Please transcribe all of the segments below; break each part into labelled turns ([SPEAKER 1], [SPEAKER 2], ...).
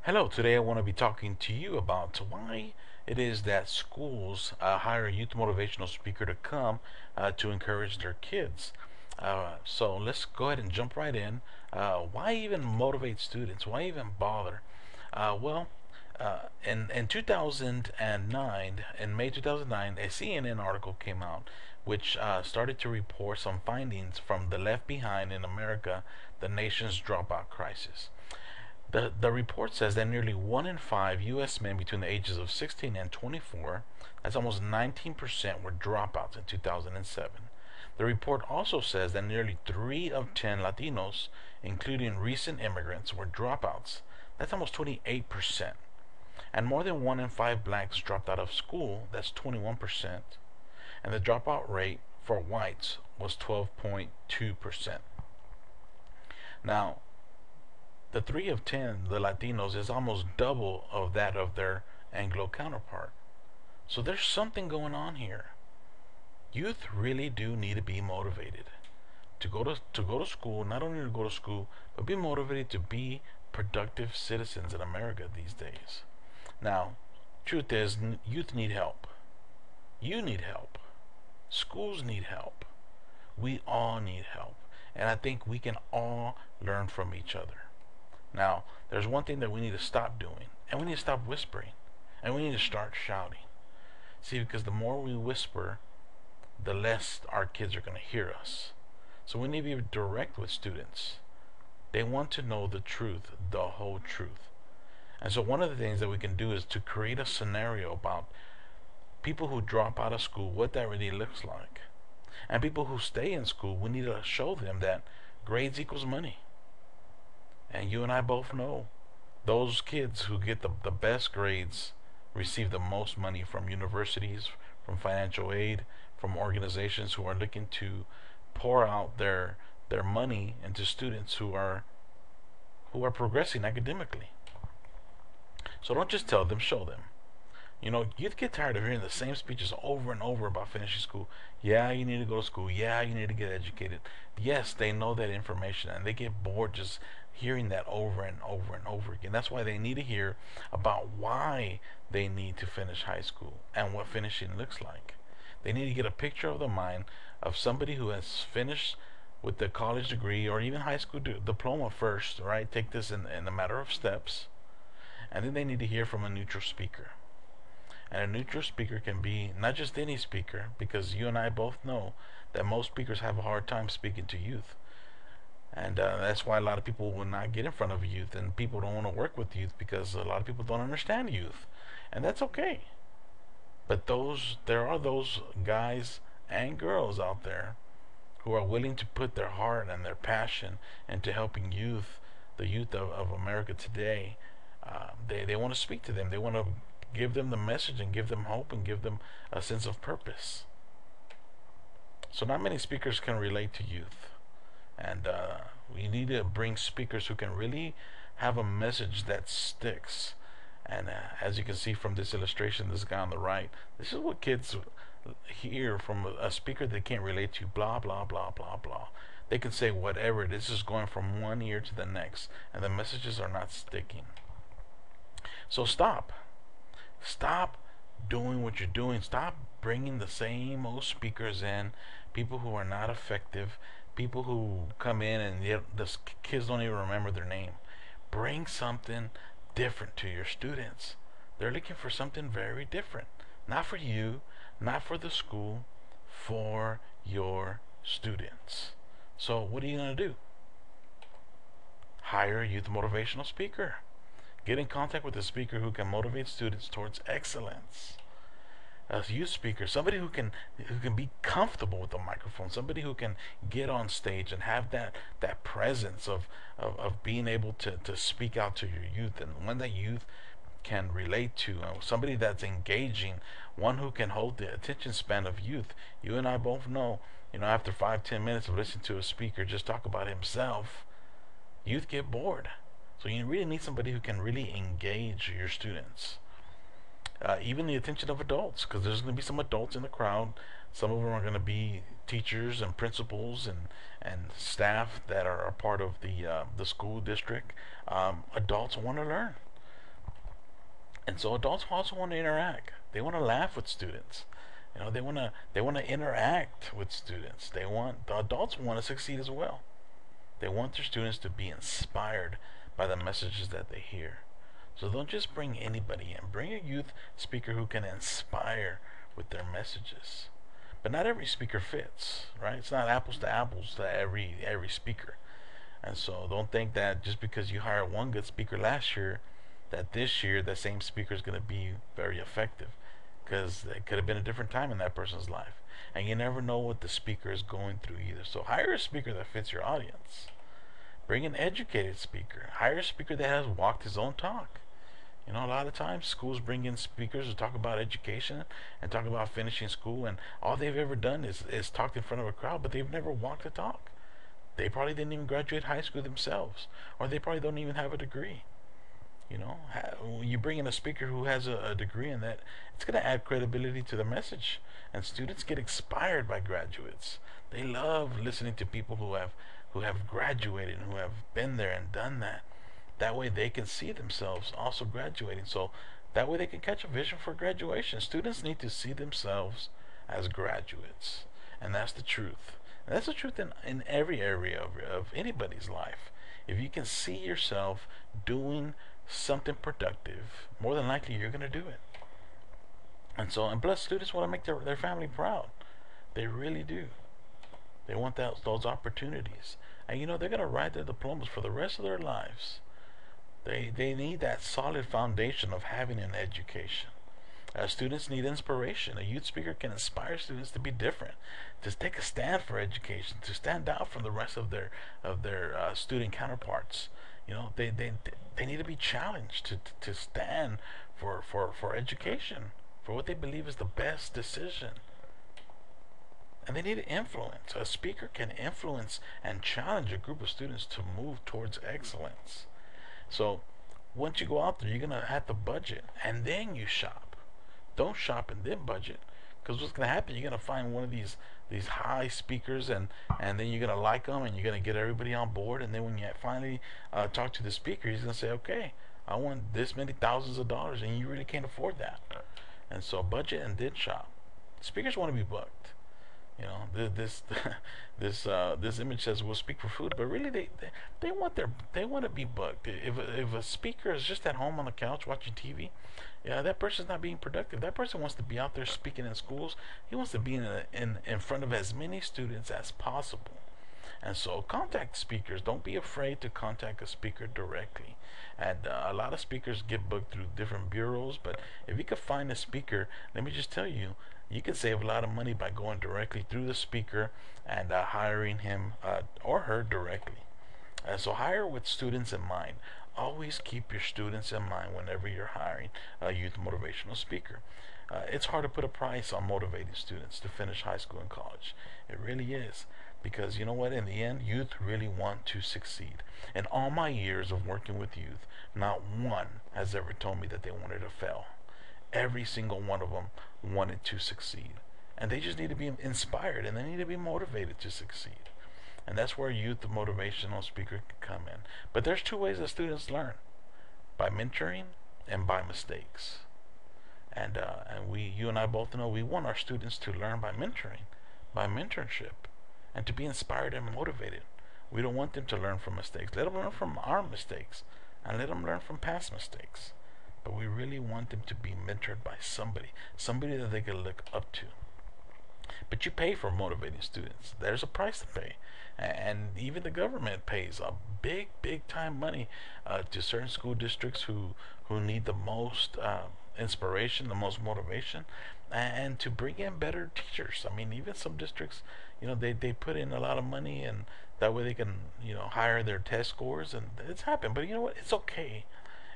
[SPEAKER 1] Hello, today I want to be talking to you about why it is that schools hire a youth motivational speaker to come to encourage their kids. So let's go ahead and jump right in. Why even motivate students? Why even bother? Well, in 2009, in May 2009, a CNN article came out which started to report some findings from the Left Behind in America, the nation's dropout crisis. The report says that nearly 1 in 5 U.S. men between the ages of 16 and 24, that's almost 19%, were dropouts in 2007. The report also says that nearly 3 of 10 Latinos, including recent immigrants, were dropouts. That's almost 28%. And more than 1 in 5 blacks dropped out of school, that's 21%. And the dropout rate for whites was 12.2%. Now, the 3 of 10, the Latinos, is almost double of that of their Anglo counterpart. So there's something going on here. Youth really do need to be motivated to go to school, not only to go to school, but be motivated to be productive citizens in America these days. Now, truth is, youth need help. You need help. Schools need help. We all need help. And I think we can all learn from each other. Now, there's one thing that we need to stop doing, and we need to stop whispering, and we need to start shouting. See, because the more we whisper, the less our kids are going to hear us. So we need to be direct with students. They want to know the truth, the whole truth. And so one of the things that we can do is to create a scenario about people who drop out of school, what that really looks like. And people who stay in school, we need to show them that grades equals money. And you and I both know those kids who get the best grades receive the most money from universities, from financial aid, from organizations who are looking to pour out their money into students who are progressing academically. So don't just tell them, show them. You know, you'd get tired of hearing the same speeches over and over about finishing school. Yeah, you need to go to school. Yeah, you need to get educated. Yes, they know that information and they get bored just hearing that over and over and over again. That's why they need to hear about why they need to finish high school and what finishing looks like. They need to get a picture of the mind of somebody who has finished with the college degree or even high school diploma first, right? Take this in a matter of steps. And then they need to hear from a neutral speaker. And a neutral speaker can be not just any speaker, because you and I both know that most speakers have a hard time speaking to youth. And that's why a lot of people will not get in front of youth, and people don't want to work with youth because a lot of people don't understand youth. And that's okay. But there are those guys and girls out there who are willing to put their heart and their passion into helping youth, the youth of America today. They want to speak to them. They want to give them the message and give them hope and give them a sense of purpose. So not many speakers can relate to youth, and we need to bring speakers who can really have a message that sticks. And as you can see from this illustration, this guy on the right, this is what kids hear from a speaker they can't relate to. Blah blah blah blah blah. They can say whatever it is, just going from one ear to the next, and the messages are not sticking. So stop doing what you're doing. Stop bringing the same old speakers in, people who are not effective, people who come in and the kids don't even remember their name. Bring something different to your students. They're looking for something very different. Not for you, not for the school, for your students. So what are you going to do? Hire a youth motivational speaker. Get in contact with a speaker who can motivate students towards excellence. A youth speaker, somebody who can be comfortable with the microphone, somebody who can get on stage and have that presence of being able to speak out to your youth, and one that youth can relate to, somebody that's engaging, one who can hold the attention span of youth. You and I both know, after 5-10 minutes of listening to a speaker just talk about himself, youth get bored. So you really need somebody who can really engage your students. Even the attention of adults, because there's going to be some adults in the crowd. Some of them are going to be teachers and principals and staff that are part of the school district. Adults want to learn. And so adults also want to interact. They want to laugh with students. They want to interact with students. The adults want to succeed as well. They want their students to be inspired by the messages that they hear. So don't just bring anybody in. Bring a youth speaker who can inspire with their messages. But not every speaker fits, right? It's not apples to apples to every speaker. And so don't think that just because you hire one good speaker last year, that this year the same speaker is going to be very effective, because it could have been a different time in that person's life, and you never know what the speaker is going through either. So hire a speaker that fits your audience. Bring an educated speaker. Hire a speaker that has walked his own talk. A lot of times schools bring in speakers to talk about education and talk about finishing school, and all they've ever done is talked in front of a crowd, but they've never walked the talk. They probably didn't even graduate high school themselves, or they probably don't even have a degree. You bring in a speaker who has a degree in that, it's going to add credibility to the message, and students get inspired by graduates. They love listening to people who have graduated and who have been there and done that. That way they can see themselves also graduating. So that way they can catch a vision for graduation. Students need to see themselves as graduates, and that's the truth. And that's the truth in every area of anybody's life. If you can see yourself doing something productive, more than likely you're going to do it. And plus students want to make their family proud. They really do. They want those opportunities. And they're going to write their diplomas for the rest of their lives. They need that solid foundation of having an education. Students need inspiration. A youth speaker can inspire students to be different, to take a stand for education, to stand out from the rest of their student counterparts. They need to be challenged to stand for education, for what they believe is the best decision. And they need influence. A speaker can influence and challenge a group of students to move towards excellence. So once you go out there, you're going to have to budget, and then you shop. Don't shop and then budget, because what's going to happen, you're going to find one of these high speakers, and then you're going to like them, and you're going to get everybody on board, and then when you finally talk to the speaker, he's going to say, okay, I want this many thousands of dollars, and you really can't afford that. And so budget and then shop. Speakers want to be booked. This this image says we'll speak for food, but really they want to be booked. If a speaker is just at home on the couch watching TV, yeah, that person's not being productive. That person wants to be out there speaking in schools. He wants to be in front of as many students as possible. And so contact speakers. Don't be afraid to contact a speaker directly. And a lot of speakers get booked through different bureaus, but if you could find a speaker, let me just tell you, you can save a lot of money by going directly through the speaker and hiring him or her directly. So hire with students in mind. Always keep your students in mind whenever you're hiring a youth motivational speaker. It's hard to put a price on motivating students to finish high school and college. It really is. Because you know what, in the end, youth really want to succeed. In all my years of working with youth, not one has ever told me that they wanted to fail. Every single one of them wanted to succeed. And they just need to be inspired, and they need to be motivated to succeed. And that's where youth motivational speaker can come in. But there's two ways that students learn: by mentoring and by mistakes. And you and I both know we want our students to learn by mentoring, by mentorship, and to be inspired and motivated. We don't want them to learn from mistakes. Let them learn from our mistakes, and let them learn from past mistakes. But we really want them to be mentored by somebody that they can look up to. But you pay for motivating students. There's a price to pay. And even the government pays a big time money to certain school districts who need the most inspiration, the most motivation, and to bring in better teachers. I mean, even some districts, they put in a lot of money, and that way they can, hire their test scores, and it's happened. But you know what? It's okay.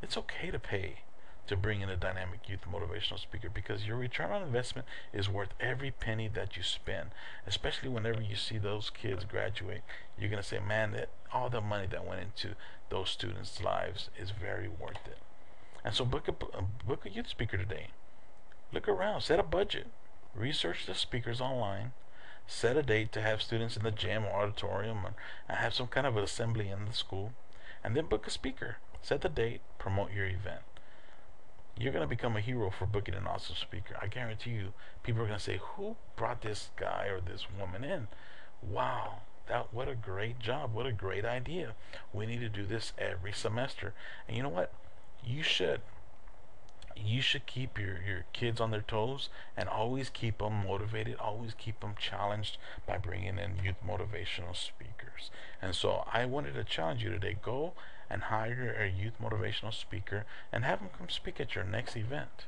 [SPEAKER 1] It's okay to pay to bring in a dynamic youth motivational speaker, because your return on investment is worth every penny that you spend. Especially whenever you see those kids graduate, you're going to say, man, that all the money that went into those students' lives is very worth it. And so book a youth speaker today. Look around, set a budget, research the speakers online, set a date to have students in the gym or auditorium, and have some kind of an assembly in the school, and then book a speaker. Set the date, promote your event. you're going to become a hero for booking an awesome speaker. I guarantee you, people are going to say, who brought this guy or this woman in? Wow, that what a great job, what a great idea. We need to do this every semester. And you know what? You should keep your kids on their toes and always keep them motivated, always keep them challenged by bringing in youth motivational speakers. And so I wanted to challenge you today. Go and hire a youth motivational speaker and have them come speak at your next event.